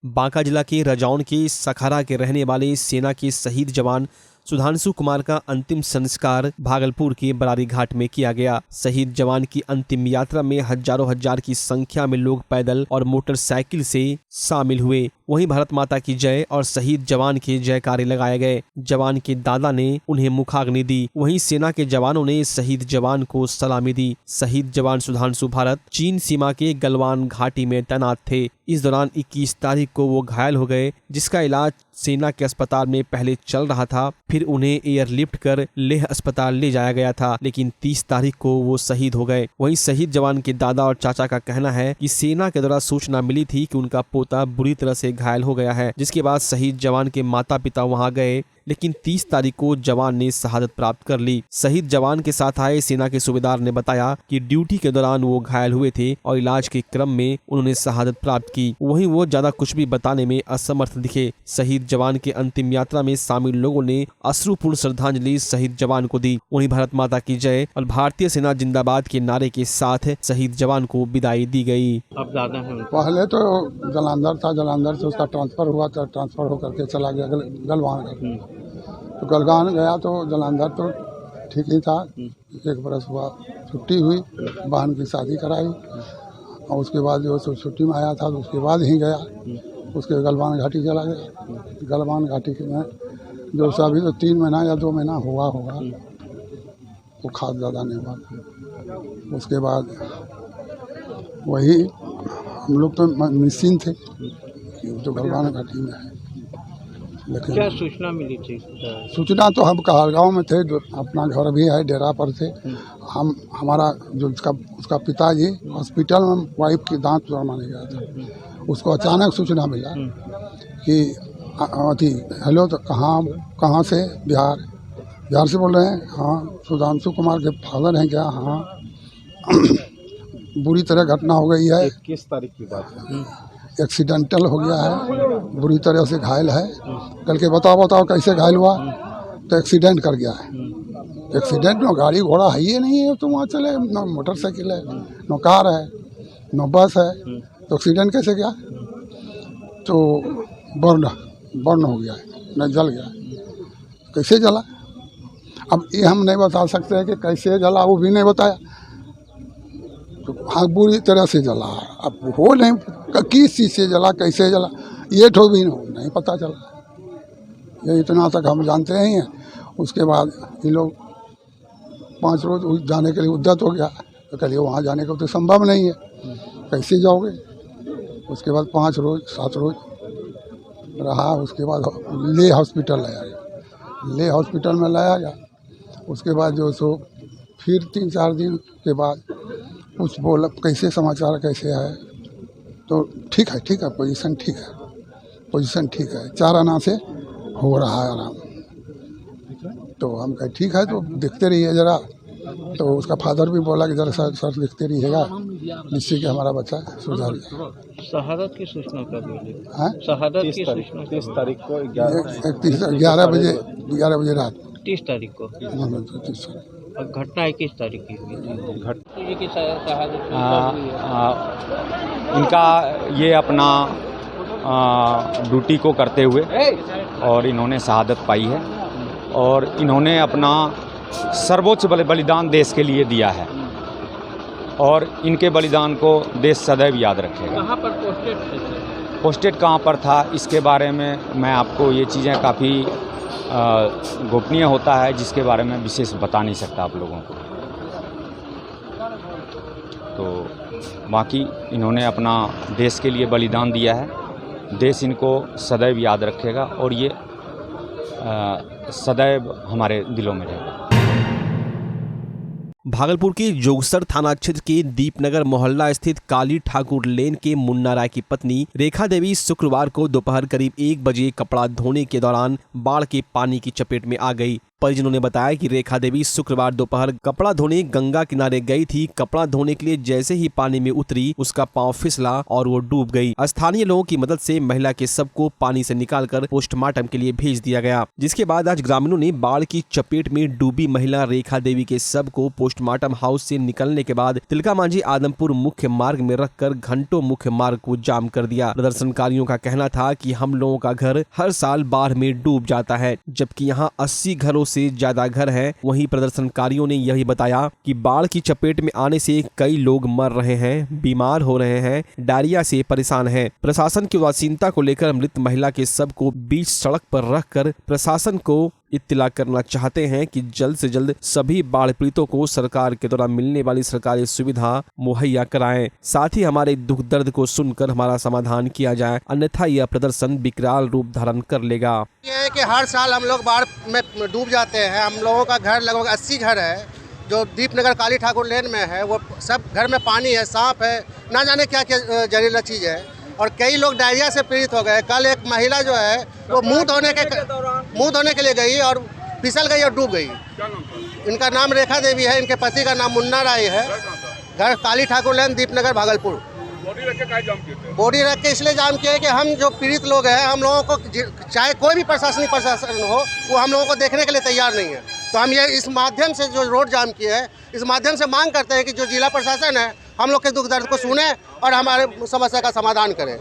बांका जिला के रजौन के सखारा के रहने वाले सेना के शहीद जवान सुधांशु कुमार का अंतिम संस्कार भागलपुर के बरारी घाट में किया गया। शहीद जवान की अंतिम यात्रा में हजारों हजार की संख्या में लोग पैदल और मोटरसाइकिल से शामिल हुए। वहीं भारत माता की जय और शहीद जवान के जयकारे लगाए गए। जवान के दादा ने उन्हें मुखाग्नि दी। वहीं सेना के जवानों ने शहीद जवान को सलामी दी। शहीद जवान सुधांशु भारत चीन सीमा के गलवान घाटी में तैनात थे। इस दौरान 21 तारीख को वो घायल हो गए, जिसका इलाज सेना के अस्पताल में पहले चल रहा था। फिर उन्हें एयरलिफ्ट कर लेह अस्पताल ले जाया गया था, लेकिन 30 तारीख को वो शहीद हो गए। वहीं शहीद जवान के दादा और चाचा का कहना है कि सेना के द्वारा सूचना मिली थी कि उनका पोता बुरी तरह से घायल हो गया है, जिसके बाद शहीद जवान के माता पिता वहां गए, लेकिन 30 तारीख को जवान ने शहादत प्राप्त कर ली। शहीद जवान के साथ आए सेना के सूबेदार ने बताया कि ड्यूटी के दौरान वो घायल हुए थे और इलाज के क्रम में उन्होंने शहादत प्राप्त की। वहीं वो ज्यादा कुछ भी बताने में असमर्थ दिखे। शहीद जवान के अंतिम यात्रा में शामिल लोगों ने अश्रुपूर्ण श्रद्धांजलि शहीद जवान को दी। वहीं भारत माता की जय और भारतीय सेना जिंदाबाद के नारे के साथ शहीद जवान को विदाई दी गई। अब ज्यादा है पहले तो जलंधर था, जलंधर से उसका ट्रांसफर हुआ था, ट्रांसफर होकर के चला गया गलवान। तो गलवान गया तो जलंधर तो ठीक ही था। 1 बरस हुआ, छुट्टी हुई, बहन की शादी कराई और उसके बाद जो सो छुट्टी में आया था तो उसके बाद ही गया। उसके गलवान घाटी चला गया। गलवान घाटी में जो अभी तो 3 महीना या 2 महीना हुआ होगा, वो खास ज़्यादा नहीं हुआ। उसके बाद वही हम लोग तो निश्चिंत थे कि तो गलवान घाटी में है। लेकिन क्या सूचना मिली थी? सूचना तो हम कहलगांव में थे, अपना घर भी है, डेरा पर थे हम। हमारा जो उसका पिताजी हॉस्पिटल में वाइफ की दांत माने गया था। उसको अचानक सूचना मिला कि अथी हेलो, तो कहाँ से? बिहार से बोल रहे हैं। हाँ, सुधांशु कुमार के फादर हैं क्या? हाँ। बुरी तरह घटना हो गई है। 21 तारीख की बात है। एक्सीडेंटल हो गया है, बुरी तरह से घायल है। कल के बताओ कैसे घायल हुआ? तो एक्सीडेंट कर गया है। एक्सीडेंट में गाड़ी घोड़ा है ही नहीं है, तो वहाँ चले न मोटरसाइकिल है, न कार है, न बस है, तो एक्सीडेंट कैसे गया? तो बर्न हो गया है, न जल गया है। कैसे जला? अब ये हम नहीं बता सकते हैं कि कैसे जला, वो भी नहीं बताया। तो हाँ, बुरी तरह से जला। अब हो नहीं किस चीज़ से जला, कैसे जला, ये तो भी नहीं पता चला। ये इतना तक हम जानते ही हैं। उसके बाद ये लोग 5 रोज जाने के लिए उद्यत हो गया, तो कहिए वहाँ जाने का तो संभव नहीं है, कैसे जाओगे? उसके बाद 5 रोज 7 रोज रहा। उसके बाद ले हॉस्पिटल लाया गया। ले हॉस्पिटल में लाया गया। उसके बाद जो सो फिर 3-4 दिन के बाद कुछ बोला, कैसे समाचार कैसे है? तो ठीक है, पोजीशन ठीक है, 4 आना से हो रहा है आराम। तो हम कहे ठीक है, तो देखते रहिए ज़रा। तो उसका फादर भी बोला कि ज़रा सर देखते रहिएगा, जिससे कि हमारा बच्चा सुधार जाए। शहादत की सूचना कब मिली? शहादत की सूचना 30 तारीख को 11 बजे रात। 30 तारीख को। और घटना 21 तारीख की हुई थी। इनका ये अपना ड्यूटी को करते हुए और इन्होंने शहादत पाई है और इन्होंने अपना सर्वोच्च बलिदान देश के लिए दिया है और इनके बलिदान को देश सदैव याद रखेगा। कहाँ पर पोस्टेड थे? पोस्टेड कहाँ पर था, इसके बारे में मैं आपको ये चीज़ें काफ़ी गोपनीय होता है, जिसके बारे में विशेष बता नहीं सकता आप लोगों को। तो बाकी इन्होंने अपना देश के लिए बलिदान दिया है, देश इनको सदैव याद रखेगा और ये सदैव हमारे दिलों में रहेगा। भागलपुर के जोगसर थाना क्षेत्र के दीपनगर मोहल्ला स्थित काली ठाकुर लेन के मुन्ना राय की पत्नी रेखा देवी शुक्रवार को दोपहर करीब 1 बजे कपड़ा धोने के दौरान बाढ़ के पानी की चपेट में आ गई। परिजनों ने बताया कि रेखा देवी शुक्रवार दोपहर कपड़ा धोने गंगा किनारे गई थी। कपड़ा धोने के लिए जैसे ही पानी में उतरी उसका पांव फिसला और वो डूब गई। स्थानीय लोगों की मदद से महिला के शव को पानी से निकालकर पोस्टमार्टम के लिए भेज दिया गया, जिसके बाद आज ग्रामीणों ने बाढ़ की चपेट में डूबी महिला रेखा देवी के शव को पोस्टमार्टम हाउस से निकलने के बाद तिलका मांझी आदमपुर मुख्य मार्ग में रखकर घंटों मुख्य मार्ग को जाम कर दिया। प्रदर्शनकारियों का कहना था कि हम लोगों का घर हर साल बाढ़ में डूब जाता है, जबकि यहाँ 80 घरों से ज्यादा घर है। वहीं प्रदर्शनकारियों ने यही बताया कि बाढ़ की चपेट में आने से कई लोग मर रहे हैं, बीमार हो रहे हैं, डायरिया से परेशान हैं। प्रशासन की उदासीनता को लेकर मृत महिला के शव को बीच सड़क पर रखकर प्रशासन को इत्तला करना चाहते हैं कि जल्द से जल्द सभी बाढ़ पीड़ितों को सरकार के द्वारा मिलने वाली सरकारी सुविधा मुहैया कराएं। साथ ही हमारे दुख दर्द को सुनकर हमारा समाधान किया जाए, अन्यथा यह प्रदर्शन विकराल रूप धारण कर लेगा। ये है कि हर साल हम लोग बाढ़ में डूब जाते हैं। हम लोगों का घर लगभग 80 घर है जो दीपनगर काली ठाकुर लेन में है। वो सब घर में पानी है, सांप है, ना जाने क्या क्या जहरीला चीज़ है, और कई लोग डायरिया से पीड़ित हो गए। कल एक महिला जो है वो मुंह धोने के लिए गई और फिसल गई और डूब गई। इनका नाम रेखा देवी है, इनके पति का नाम मुन्ना राय है, घर काली ठाकुर लेन दीपनगर भागलपुर। बॉडी रख के इसलिए जाम किया है कि हम जो पीड़ित लोग हैं, हम लोगों को चाहे कोई भी प्रशासनिक प्रशासन हो, वो हम लोगों को देखने के लिए तैयार नहीं है। तो हम ये इस माध्यम से जो रोड जाम किए हैं, इस माध्यम से मांग करते हैं कि जो जिला प्रशासन है हम लोग के दुख दर्द को सुने और हमारे समस्या का समाधान करें।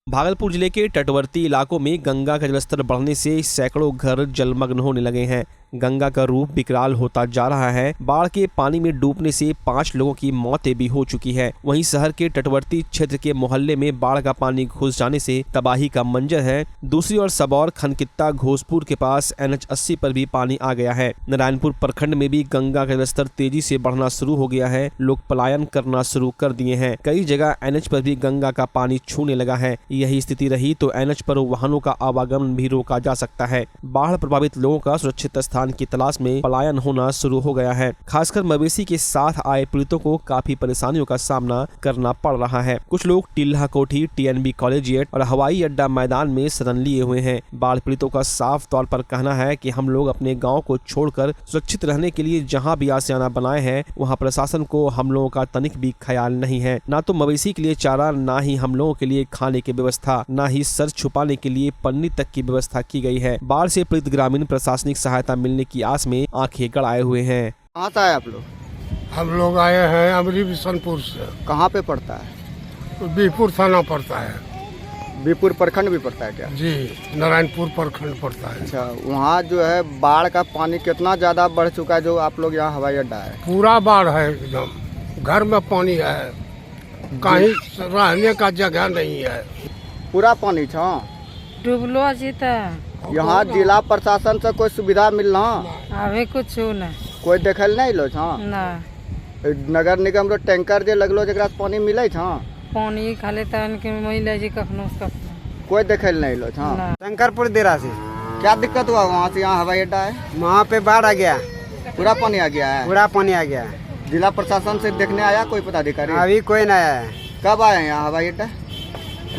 भागलपुर जिले के तटवर्ती इलाकों में गंगा का जलस्तर बढ़ने से सैकड़ों घर जलमग्न होने लगे हैं। गंगा का रूप विकराल होता जा रहा है। बाढ़ के पानी में डूबने से 5 लोगों की मौतें भी हो चुकी है। वहीं शहर के तटवर्ती क्षेत्र के मोहल्ले में बाढ़ का पानी घुस जाने से तबाही का मंजर है। दूसरी ओर सबौर खनकित्ता घोसपुर के पास NH 80 पर भी पानी आ गया है। नारायणपुर प्रखंड में भी गंगा का जलस्तर तेजी से बढ़ना शुरू हो गया है। लोग पलायन करना शुरू कर दिए हैं। कई जगह NH पर भी गंगा का पानी छूने लगा है। यही स्थिति रही तो NH पर वाहनों का आवागमन भी रोका जा सकता है। बाढ़ प्रभावित लोगों का सुरक्षित स्थान की तलाश में पलायन होना शुरू हो गया है। खासकर मवेशी के साथ आए पीड़ितों को काफी परेशानियों का सामना करना पड़ रहा है। कुछ लोग टिल्हा कोठी, TNB कॉलेजिएट और हवाई अड्डा मैदान में शरण लिए हुए हैं। बाढ़ पीड़ितों का साफ तौर पर कहना है कि हम लोग अपने गाँव को छोड़कर सुरक्षित रहने के लिए जहाँ भी आशियाना बनाए हैं, वहाँ प्रशासन को हम लोगों का तनिक भी ख्याल नहीं है। ना तो मवेशी के लिए चारा, ना ही हम लोगों के लिए खाने की व्यवस्था, ना ही सर छुपाने के लिए पन्नी तक की व्यवस्था की गई है। बाढ़ से पीड़ित ग्रामीण प्रशासनिक सहायता मिलने की आस में आंखें गड़ाए हुए हैं। कहाँ से आए आप लोग? हम लोग आए हैं अमरी बिशनपुर से। कहाँ पे पड़ता है? बीपुर थाना पड़ता है। बीपुर प्रखंड भी पड़ता है क्या? जी, नारायणपुर प्रखंड पड़ता है। अच्छा, वहाँ जो है बाढ़ का पानी कितना ज्यादा बढ़ चुका है जो आप लोग यहाँ हवाई अड्डा है? पूरा बाढ़ है, एकदम घर में पानी है, कहीं रहने का जगह नहीं है, पूरा पानी था। डूबलो जीता यहाँ जिला प्रशासन से कोई सुविधा मिलना? अभी कुछ न कोई देखल नहीं लो था ना। नगर निगम रो टैंकर जे लगलो जकरा से पानी मिले था, पानी खाले तन के मिले जी कखनो कोई देखल नहीं लो था। शंकरपुर देरा से क्या दिक्कत हुआ वहाँ से यहाँ हवाई अड्डा है? वहाँ पे बाढ़ आ गया, पूरा पानी आ गया है। पूरा पानी आ गया। जिला प्रशासन से देखने आया कोई पदाधिकारी? अभी कोई नहीं आया है। कब आए यहाँ हवाई अड्डा?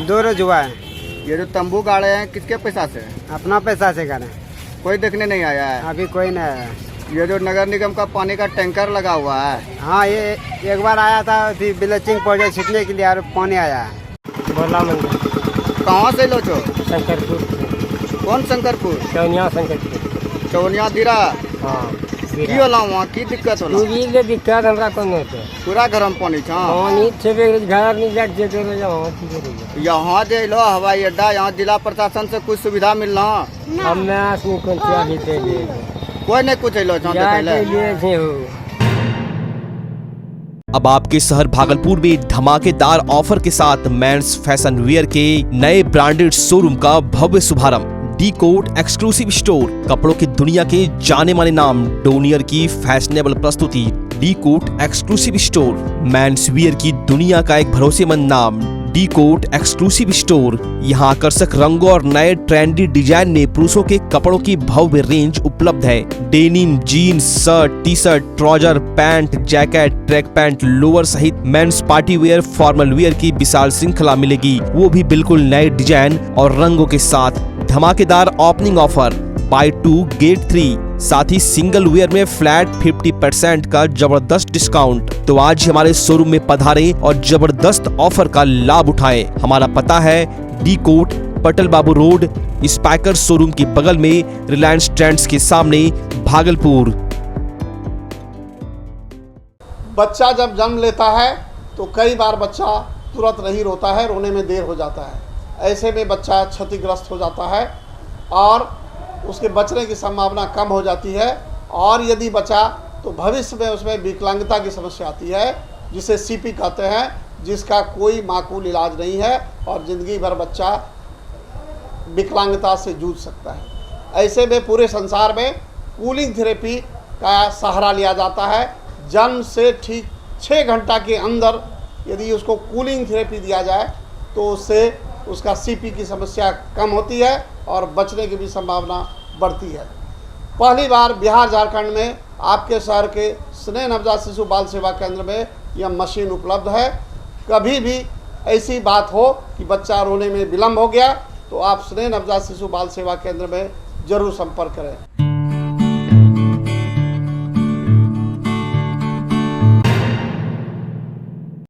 2 रोज हुआ है। ये जो तंबू गाड़े हैं किसके पैसा से? अपना पैसा से गाड़े। कोई देखने नहीं आया है? अभी कोई नहीं आया। ये जो नगर निगम का पानी का टैंकर लगा हुआ है, हाँ, ये एक बार आया था ब्लीचिंग पाउडर छिटने के लिए और पानी आया है। बोला मंदिर। कहाँ से लो छो? शंकरपुर। कौन शंकरपुर? चौनिया शंकरपुर। चौनिया दिरा। हाँ। की होला वहाँ की दिक्कत होला? दिक्कत हमरा कौन होते? पूरा घर में पानी था। पानी घर नहीं जाट यहाँ जे लो हवाई अड्डा, यहाँ जिला प्रशासन से कुछ सुविधा मिलना? कोई नहीं कुछ लो। अब आपके शहर भागलपुर में धमाकेदार ऑफर के साथ मेंस फैशन वियर के नए ब्रांडेड शोरूम का भव्य शुभारंभ। डी कोट एक्सक्लूसिव स्टोर, कपड़ों की दुनिया के जाने माने नाम डोनियर की फैशनेबल प्रस्तुति। डी कोट एक्सक्लूसिव स्टोर, मेंस वियर की दुनिया का एक भरोसेमंद नाम। डी कोट एक्सक्लूसिव स्टोर, यहाँ आकर्षक रंगों और नए ट्रेंडी डिजाइन में पुरुषों के कपड़ों की भव्य रेंज उपलब्ध है। Denim, jeans, shirt, T shirt, trouser, pant, jacket, track pant, lower सहित men's party wear, formal wear की विशाल श्रृंखला मिलेगी, वो भी बिल्कुल नए डिजाइन और रंगों के साथ। धमाकेदार ओपनिंग ऑफर, बाय 2 गेट 3, साथ ही सिंगल वेयर में फ्लैट 50% का जबरदस्त डिस्काउंट। तो आज हमारे शोरूम में पधारें और जबरदस्त ऑफर का लाभ उठाएं। हमारा पता है डी कोट, पटल बाबू रोड, स्पाइकर शोरूम के बगल में, रिलायंस ट्रेंड्स के सामने, भागलपुर। बच्चा जब जन्म लेता है तो कई बार बच्चा तुरंत नहीं रोता है, रोने में देर हो जाता है। ऐसे में बच्चा क्षतिग्रस्त हो जाता है और उसके बचने की संभावना कम हो जाती है, और यदि बचा तो भविष्य में उसमें विकलांगता की समस्या आती है, जिसे सीपी कहते हैं, जिसका कोई माकूल इलाज नहीं है और ज़िंदगी भर बच्चा विकलांगता से जूझ सकता है। ऐसे में पूरे संसार में कूलिंग थेरेपी का सहारा लिया जाता है। जन्म से ठीक 6 घंटा के अंदर यदि उसको कूलिंग थेरेपी दिया जाए तो उससे उसका सीपी की समस्या कम होती है और बचने की भी संभावना बढ़ती है। पहली बार बिहार झारखंड में आपके शहर के स्नेह नवजात शिशु बाल सेवा केंद्र में यह मशीन उपलब्ध है। कभी भी ऐसी बात हो कि बच्चा रोने में विलम्ब हो गया तो आप स्नेह नवजात शिशु बाल सेवा केंद्र में जरूर संपर्क करें।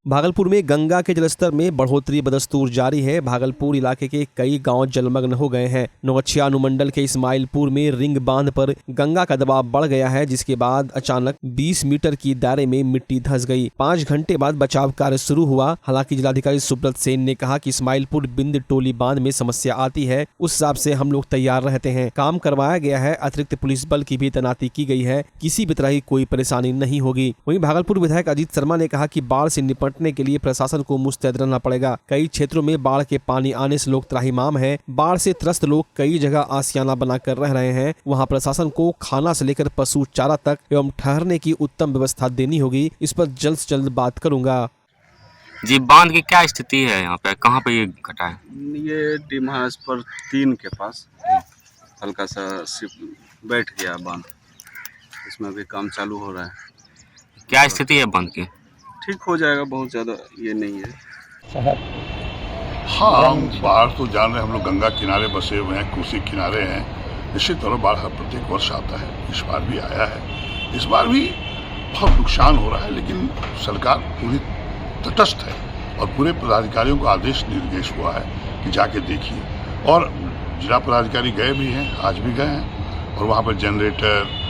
भागलपुर में गंगा के जलस्तर में बढ़ोतरी बदस्तूर जारी है। भागलपुर इलाके के कई गांव जलमग्न हो गए हैं। नौगछिया अनुमंडल के इस्माइलपुर में रिंग बांध पर गंगा का दबाव बढ़ गया है, जिसके बाद अचानक 20 मीटर की दायरे में मिट्टी धंस गई। 5 घंटे बाद बचाव कार्य शुरू हुआ। हालांकि जिलाधिकारी सुब्रत सेन ने कहा कि इस्माइलपुर बिंद टोली बांध में समस्या आती है, उस हिसाब से हम लोग तैयार रहते हैं। काम करवाया गया है, अतिरिक्त पुलिस बल की भी तैनाती की गई है, किसी भी तरह की कोई परेशानी नहीं होगी। वहीं भागलपुर विधायक अजीत शर्मा ने कहा कि बाढ़ से निपटने के लिए प्रशासन को मुस्तैद रहना पड़ेगा। कई क्षेत्रों में बाढ़ के पानी आने से लोग त्राहिमाम हैं। बाढ़ से त्रस्त लोग कई जगह आशियाना बनाकर रह रहे हैं। वहां प्रशासन को खाना से लेकर पशु चारा तक एवं ठहरने की उत्तम व्यवस्था देनी होगी। इस पर जल्द से जल्द बात करूंगा। जी, बांध की क्या स्थिति है यहाँ पे, कहाँ पे ये घटा है? ये डिमहास पर 3 के पास हल्का सा बैठ गया बांध, इसमें भी काम चालू हो रहा है। क्या स्थिति है बांध की? ठीक हो जाएगा, बहुत ज़्यादा ये नहीं है। हाँ, बाढ़ तो जान रहे, हम लोग गंगा किनारे बसे हुए हैं, कोसी किनारे हैं। निश्चित तौर पर बाढ़ हर प्रत्येक वर्ष आता है, इस बार भी आया है। इस बार भी बहुत नुकसान हो रहा है, लेकिन सरकार पूरी तटस्थ है और पूरे पदाधिकारियों को आदेश निर्देश हुआ है कि जाके देखिए। और जिला पदाधिकारी गए भी हैं, आज भी गए हैं, और वहाँ पर जनरेटर,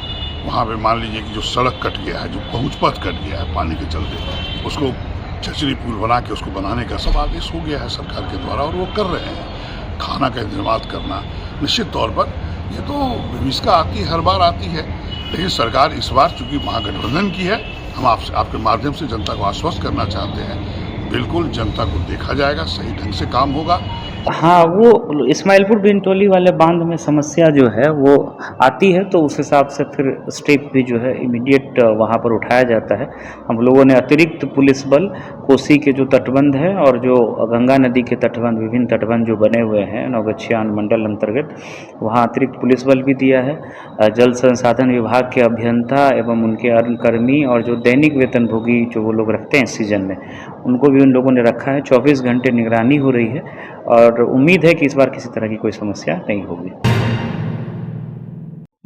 वहाँ पे मान लीजिए कि जो सड़क कट गया है, जो पहुँच पथ कट गया है पानी के चलते, उसको चचरी पुल बना के उसको बनाने का सब आदेश हो गया है सरकार के द्वारा, और वो कर रहे हैं। खाना का इंतजाम करना, निश्चित तौर पर ये तो विभिषिका आती है, हर बार आती है, लेकिन सरकार इस बार चूंकि महागठबंधन की है, हम आपके माध्यम से जनता को आश्वस्त करना चाहते हैं, बिल्कुल जनता को देखा जाएगा, सही ढंग से काम होगा। हाँ, वो इस्माइलपुर बिनटोली वाले बांध में समस्या जो है वो आती है, तो उस हिसाब से फिर स्टेप भी जो है इमीडिएट वहाँ पर उठाया जाता है। हम लोगों ने अतिरिक्त पुलिस बल कोसी के जो तटबंध है और जो गंगा नदी के तटबंध, विभिन्न तटबंध जो बने हुए हैं नौगछिया अनुमंडल अंतर्गत, वहाँ अतिरिक्त पुलिस बल भी दिया है। जल संसाधन विभाग के अभियंता एवं उनके कर्मी और जो दैनिक वेतनभोगी जो वो लोग रखते हैं सीजन में, उनको भी उन लोगों ने रखा है। 24 घंटे निगरानी हो रही है और उम्मीद है कि इस बार किसी तरह की कोई समस्या नहीं होगी।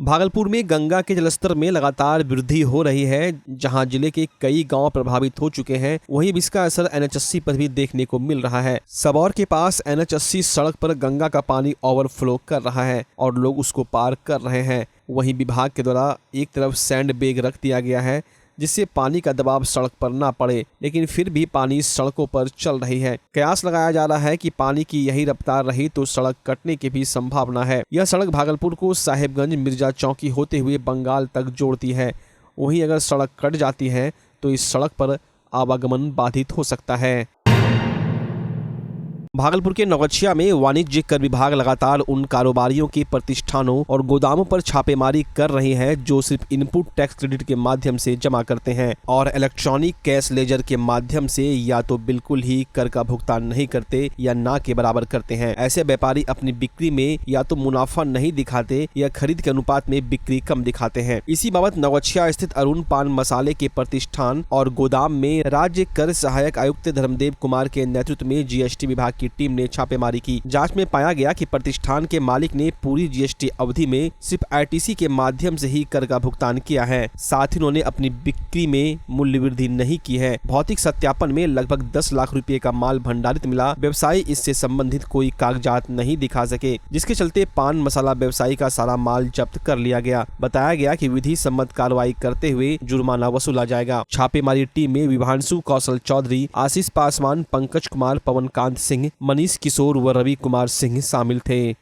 भागलपुर में गंगा के जलस्तर में लगातार वृद्धि हो रही है। जहां जिले के कई गांव प्रभावित हो चुके हैं, वहीं इसका असर NH80 पर भी देखने को मिल रहा है। सबौर के पास NH80 सड़क पर गंगा का पानी ओवरफ्लो कर रहा है और लोग उसको पार कर रहे हैं। वहीं विभाग के द्वारा एक तरफ सैंड बैग रख दिया गया है, जिससे पानी का दबाव सड़क पर ना पड़े, लेकिन फिर भी पानी सड़कों पर चल रही है। कयास लगाया जा रहा है कि पानी की यही रफ्तार रही तो सड़क कटने की भी संभावना है। यह सड़क भागलपुर को साहेबगंज मिर्जा चौकी होते हुए बंगाल तक जोड़ती है। वहीं अगर सड़क कट जाती है तो इस सड़क पर आवागमन बाधित हो सकता है। भागलपुर के नौगछिया में वाणिज्य कर विभाग लगातार उन कारोबारियों के प्रतिष्ठानों और गोदामों पर छापेमारी कर रही है जो सिर्फ इनपुट टैक्स क्रेडिट के माध्यम से जमा करते हैं और इलेक्ट्रॉनिक कैश लेजर के माध्यम से या तो बिल्कुल ही कर का भुगतान नहीं करते या ना के बराबर करते हैं। ऐसे व्यापारी अपनी बिक्री में या तो मुनाफा नहीं दिखाते या खरीद के अनुपात में बिक्री कम दिखाते हैं। इसी बाबत नौगछिया स्थित अरुण पान मसाले के प्रतिष्ठान और गोदाम में राज्य कर सहायक आयुक्त धर्मदेव कुमार के नेतृत्व में GST विभाग की टीम ने छापेमारी की। जांच में पाया गया कि प्रतिष्ठान के मालिक ने पूरी GST GST अवधि में सिर्फ RTC के माध्यम से ही कर का भुगतान किया है। साथ ही उन्होंने अपनी बिक्री में मूल्य वृद्धि नहीं की है। भौतिक सत्यापन में लगभग 10 लाख रुपए का माल भंडारित मिला। व्यवसायी इससे संबंधित कोई कागजात नहीं दिखा सके, जिसके चलते पान मसाला व्यवसायी का सारा माल जब्त कर लिया गया। बताया गया कि विधि सम्मत कार्रवाई करते हुए जुर्माना वसूला जाएगा। छापेमारी टीम में विभांशु कौशल चौधरी, आशीष पासवान, पंकज कुमार, पवनकांत सिंह, मनीष किशोर व रवि कुमार सिंह शामिल थे।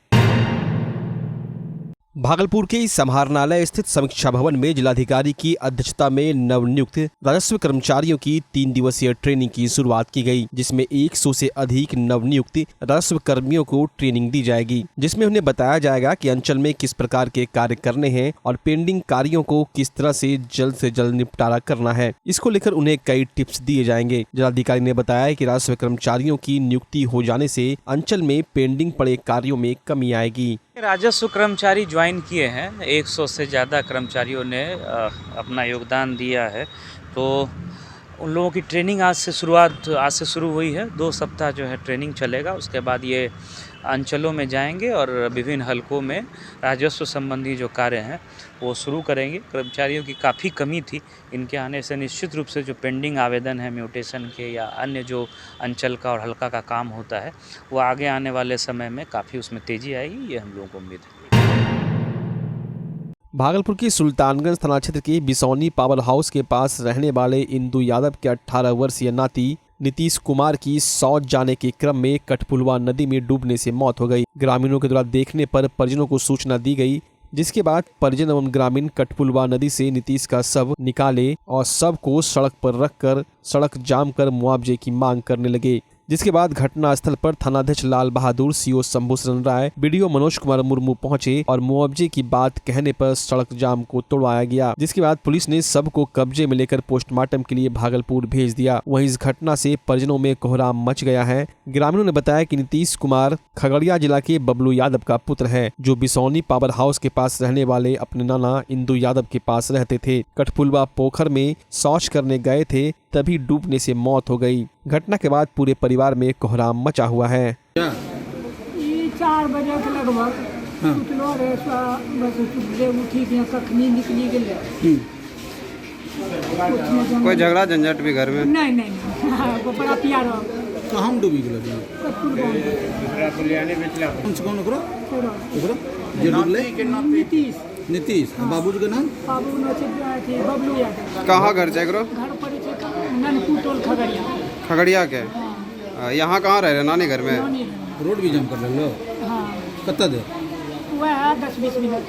भागलपुर के समाहरणालय स्थित समीक्षा भवन में जिलाधिकारी की अध्यक्षता में नवनियुक्त राजस्व कर्मचारियों की 3 दिवसीय ट्रेनिंग की शुरुआत की गई, जिसमें 100 से अधिक नवनियुक्त राजस्व कर्मियों को ट्रेनिंग दी जाएगी, जिसमें उन्हें बताया जाएगा कि अंचल में किस प्रकार के कार्य करने हैं और पेंडिंग कार्यों को किस तरह से जल्द निपटारा करना है। इसको लेकर उन्हें कई टिप्स दिए जाएंगे। जिलाधिकारी ने बताया कि राजस्व कर्मचारियों की नियुक्ति हो जाने से अंचल में पेंडिंग पड़े कार्यों में कमी आएगी। राजस्व कर्मचारी ज्वाइन किए हैं, 100 से ज़्यादा कर्मचारियों ने अपना योगदान दिया है। तो उन लोगों की ट्रेनिंग आज से शुरू हुई है। 2 सप्ताह जो है ट्रेनिंग चलेगा। उसके बाद ये अंचलों में जाएंगे और विभिन्न हलकों में राजस्व संबंधी जो कार्य हैं वो शुरू करेंगे। कर्मचारियों की काफ़ी कमी थी। इनके आने से निश्चित रूप से जो पेंडिंग आवेदन है म्यूटेशन के या अन्य जो अंचल का और हल्का का काम होता है वो आगे आने वाले समय में काफ़ी उसमें तेज़ी आएगी, ये हम लोगों को उम्मीद है। भागलपुर की सुल्तानगंज थाना क्षेत्र के बिसौनी पावर हाउस के पास रहने वाले इंदु यादव के 18 वर्षीय नाती नीतीश कुमार की शौच जाने के क्रम में कठपुलवा नदी में डूबने से मौत हो गई। ग्रामीणों के द्वारा देखने पर परिजनों को सूचना दी गई, जिसके बाद परिजन एवं ग्रामीण कठपुलवा नदी से नीतीश का शव निकाले और शव को सड़क पर रखकर सड़क जाम कर मुआवजे की मांग करने लगे। जिसके बाद घटना स्थल पर थानाध्यक्ष लाल बहादुर, CO शंभू शरण राय, BDO मनोज कुमार मुर्मू पहुंचे और मुआवजे की बात कहने पर सड़क जाम को तोड़वाया गया। जिसके बाद पुलिस ने शव को कब्जे में लेकर पोस्टमार्टम के लिए भागलपुर भेज दिया। वहीं इस घटना से परिजनों में कोहराम मच गया है। ग्रामीणों ने बताया कि नीतीश कुमार खगड़िया जिला के बबलू यादव का पुत्र है, जो बिसौनी पावर हाउस के पास रहने वाले अपने नाना इंदु यादव के पास रहते थे। कठपुलवा पोखर में शौच करने गए थे, तभी डूबने से मौत हो गई। घटना के बाद पूरे परिवार में कोहराम मचा हुआ है। 4 बजे के लगभग उठलो रे, बस उठी के कखनी निकली गेले। कोई झगड़ा झंझट भी घर में नहीं वो बड़ा प्यार हो। कहाँ डूबी गेल? कौन करो जे डूबले? नीतीश। बाबूजी के नाम? बबलू यादव। कहाँ घर छै एकरो? घर पर ननपुर टोल खगड़िया के। यहाँ कहाँ रह रहे? नानी घर में। रोड भी जाम कर लो? हाँ। कत्ता देर? वह 10-20 मिनट।